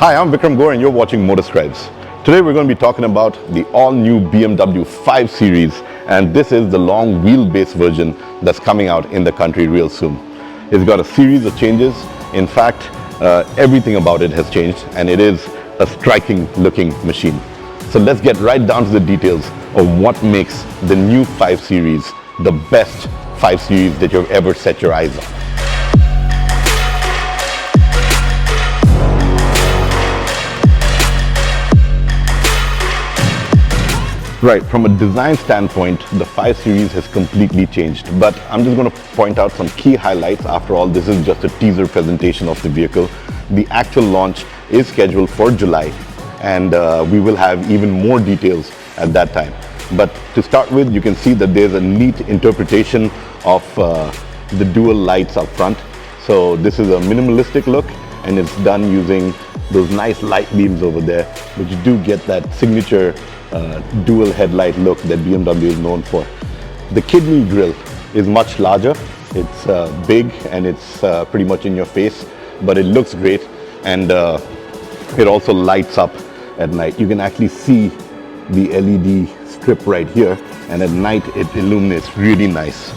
Hi, I'm Vikram Gore and you're watching MOTORSCRIBES. Today we're going to be talking about the all-new BMW 5 Series, and this is the long wheelbase version that's coming out in the country real soon. It's got a series of changes. In fact, everything about it has changed, and it is a striking looking machine. So let's get right down to the details of what makes the new 5 Series the best 5 Series that you've ever set your eyes on. Right, from a design standpoint, the 5 Series has completely changed, but I'm just going to point out some key highlights. After all, this is just a teaser presentation of the vehicle. The actual launch is scheduled for July, and we will have even more details at that time. But to start with, you can see that there's a neat interpretation of the dual lights up front. So this is a minimalistic look, and it's done using those nice light beams over there, but you do get that signature dual headlight look that BMW is known for. The kidney grille is much larger. It's big and it's pretty much in your face, but it looks great, and it also lights up at night. You can actually see the LED strip right here, and at night it illuminates really nice.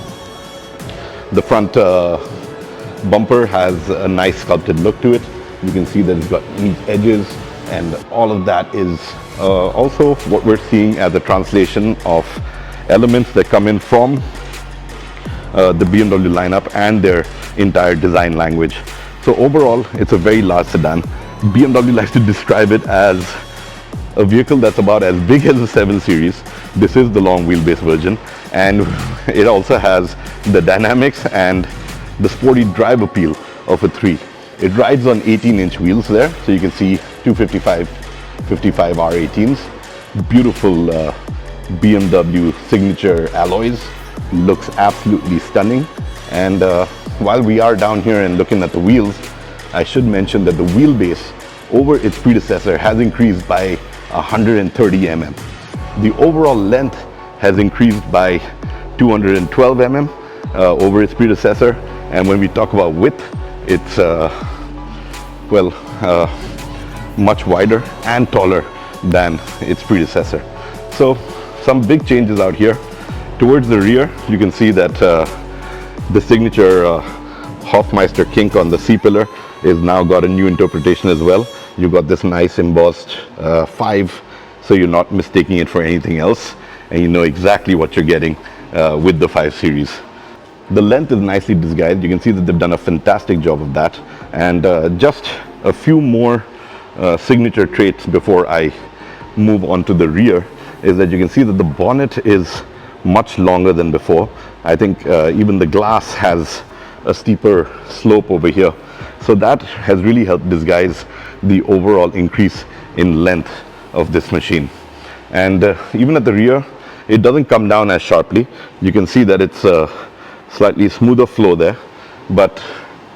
The front bumper has a nice sculpted look to it. You can see that it's got neat edges, and all of that is also what we're seeing as a translation of elements that come in from the BMW lineup and their entire design language. So overall, it's a very large sedan. BMW likes to describe it as a vehicle that's about as big as the 7 Series. This is the long wheelbase version, and it also has the dynamics and the sporty drive appeal of a 3. It rides on 18-inch wheels there, so you can see 255 55 R18s. Beautiful BMW signature alloys. Looks absolutely stunning. And while we are down here and looking at the wheels, I should mention that the wheelbase over its predecessor has increased by 130 mm. The overall length has increased by 212 mm over its predecessor. And when we talk about width, it's much wider and taller than its predecessor. So some big changes out here. Towards the rear, you can see that the signature Hofmeister kink on the C-pillar is now got a new interpretation as well. You've got this nice embossed 5, so you're not mistaking it for anything else, and you know exactly what you're getting with the 5 Series. The length is nicely disguised. You can see that they've done a fantastic job of that. And just a few more signature traits before I move on to the rear is that you can see that the bonnet is much longer than before. I think even the glass has a steeper slope over here. So that has really helped disguise the overall increase in length of this machine. And even at the rear, it doesn't come down as sharply. You can see that it's a slightly smoother flow there, but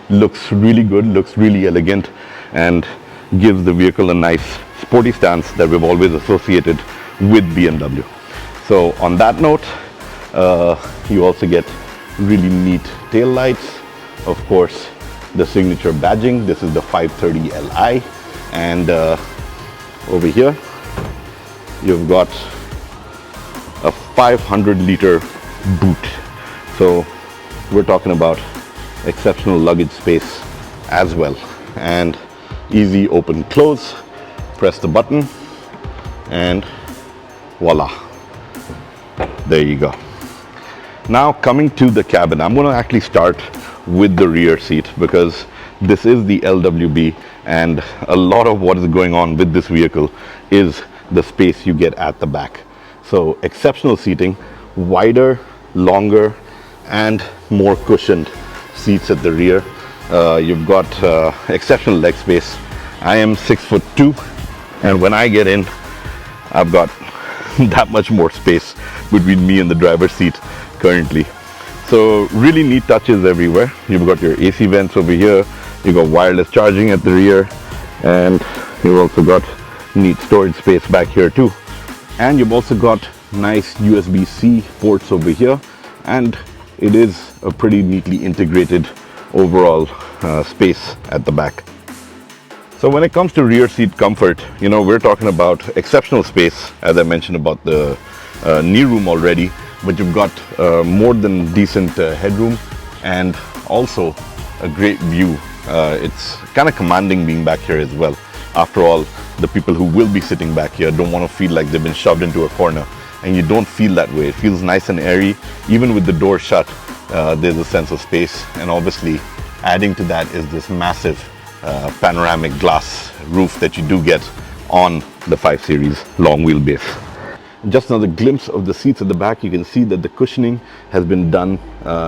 looks really good, looks really elegant, and gives the vehicle a nice sporty stance that we've always associated with BMW. So on that note, you also get really neat tail lights. Of course, the signature badging. This is the 530 Li, and over here you've got a 500-liter boot. So we're talking about exceptional luggage space as well, and easy open close. Press the button and voila, there you go. Now coming to the cabin, I'm going to actually start with the rear seat because this is the LWB, and a lot of what is going on with this vehicle is the space you get at the back. So exceptional seating, wider, longer, and more cushioned seats at the rear. You've got exceptional leg space. I am 6'2", and when I get in, I've got that much more space between me and the driver's seat currently. So really neat touches everywhere. You've got your AC vents over here. You've got wireless charging at the rear, and you've also got neat storage space back here too. And you've also got nice USB-C ports over here, and it is a pretty neatly integrated overall space at the back. So when it comes to rear seat comfort, we're talking about exceptional space, as I mentioned about the knee room already, but you've got more than decent headroom and also a great view. It's kind of commanding being back here as well. After all, the people who will be sitting back here don't want to feel like they've been shoved into a corner, and you don't feel that way. It feels nice and airy. Even with the door shut, there's a sense of space, and obviously adding to that is this massive panoramic glass roof that you do get on the 5 Series long wheelbase. Just another glimpse of the seats at the back. You can see that the cushioning has been done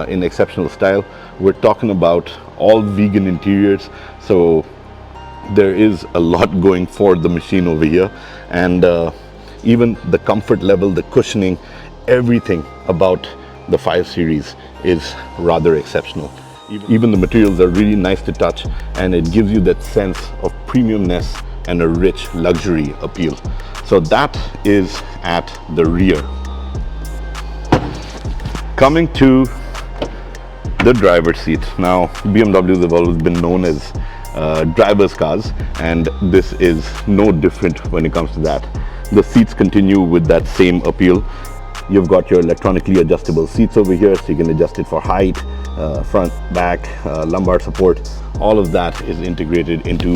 in exceptional style. We're talking about all vegan interiors, so there is a lot going for the machine over here, and even the comfort level, the cushioning, everything about the 5 Series is rather exceptional. Even the materials are really nice to touch, and it gives you that sense of premiumness and a rich luxury appeal. So that is at the rear. Coming to the driver's seat. Now, BMWs have always been known as driver's cars, and this is no different when it comes to that. The seats continue with that same appeal. You've got your electronically adjustable seats over here, so you can adjust it for height, front, back, lumbar support. All of that is integrated into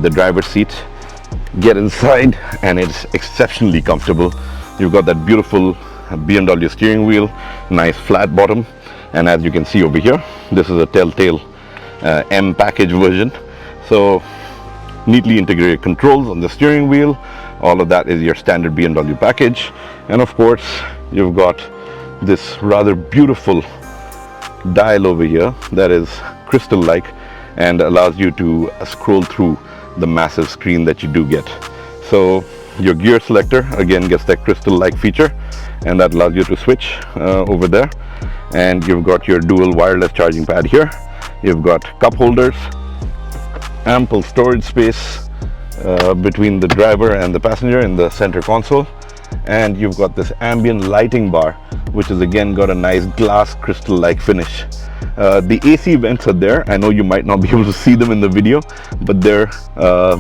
the driver's seat. Get inside and it's exceptionally comfortable. You've got that beautiful BMW steering wheel, nice flat bottom, and as you can see over here, this is a Telltale M package version. So neatly integrated controls on the steering wheel. All of that is your standard BMW package, and of course you've got this rather beautiful dial over here that is crystal like and allows you to scroll through the massive screen that you do get. So your gear selector again gets that crystal like feature, and that allows you to switch over there. And you've got your dual wireless charging pad here. You've got cup holders, ample storage space between the driver and the passenger in the center console, and you've got this ambient lighting bar, which is again got a nice glass crystal like finish. The AC vents are there. I know you might not be able to see them in the video, but they're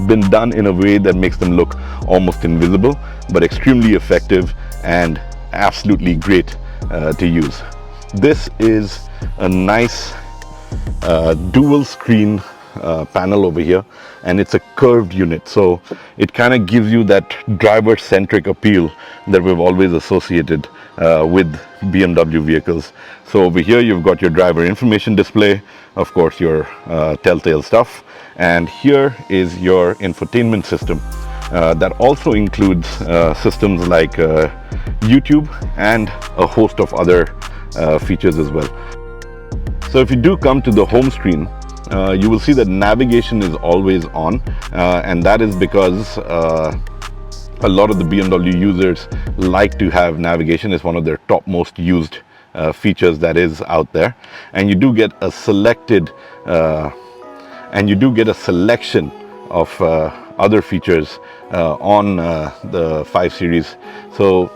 been done in a way that makes them look almost invisible, but extremely effective and absolutely great to use. This is a nice dual screen panel over here, and it's a curved unit, so it kind of gives you that driver centric appeal that we've always associated with BMW vehicles. So over here you've got your driver information display, of course your Telltale stuff, and here is your infotainment system that also includes systems like YouTube and a host of other features as well. So if you do come to the home screen, you will see that navigation is always on, and that is because a lot of the BMW users like to have navigation. It's one of their top most used features that is out there, and you do get a selection of other features on the 5 Series. So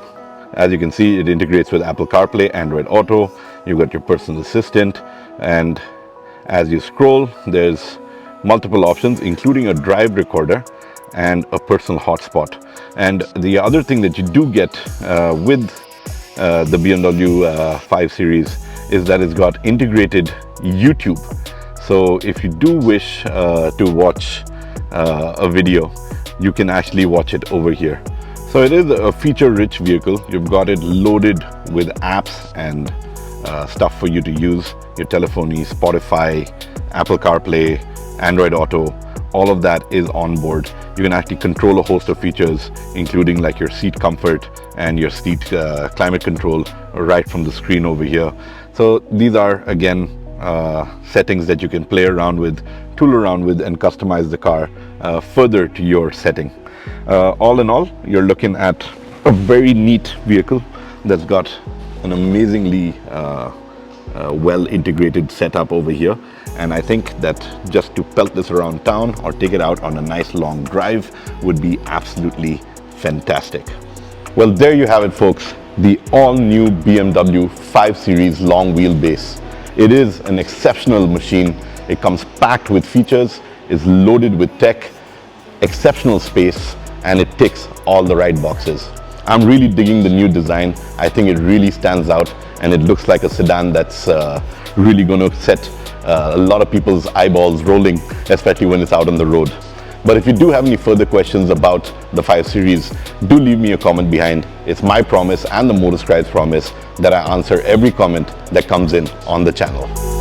as you can see, it integrates with Apple CarPlay, Android Auto. You've got your personal assistant, and as you scroll, there's multiple options, including a drive recorder and a personal hotspot. And the other thing that you do get with the BMW 5 Series is that it's got integrated YouTube. So if you do wish to watch a video, you can actually watch it over here. So it is a feature-rich vehicle. You've got it loaded with apps and stuff for you to use. Your telephony, Spotify, Apple CarPlay, Android Auto, all of that is on board. You can actually control a host of features, including like your seat comfort and your seat climate control right from the screen over here. So these are again settings that you can play around with, tool around with, and customize the car further to your setting. All in all, you're looking at a very neat vehicle that's got an amazingly well integrated setup over here, and I think that just to pelt this around town or take it out on a nice long drive would be absolutely fantastic. Well, there you have it, folks, the all-new BMW 5 Series long wheelbase. It is an exceptional machine. It comes packed with features. is loaded with tech, exceptional space, and it ticks all the right boxes. I'm really digging the new design. I think it really stands out, and it looks like a sedan that's really going to set a lot of people's eyeballs rolling, especially when it's out on the road. But if you do have any further questions about the 5 Series, do leave me a comment behind. It's my promise and the MOTORSCRIBES promise that I answer every comment that comes in on the channel.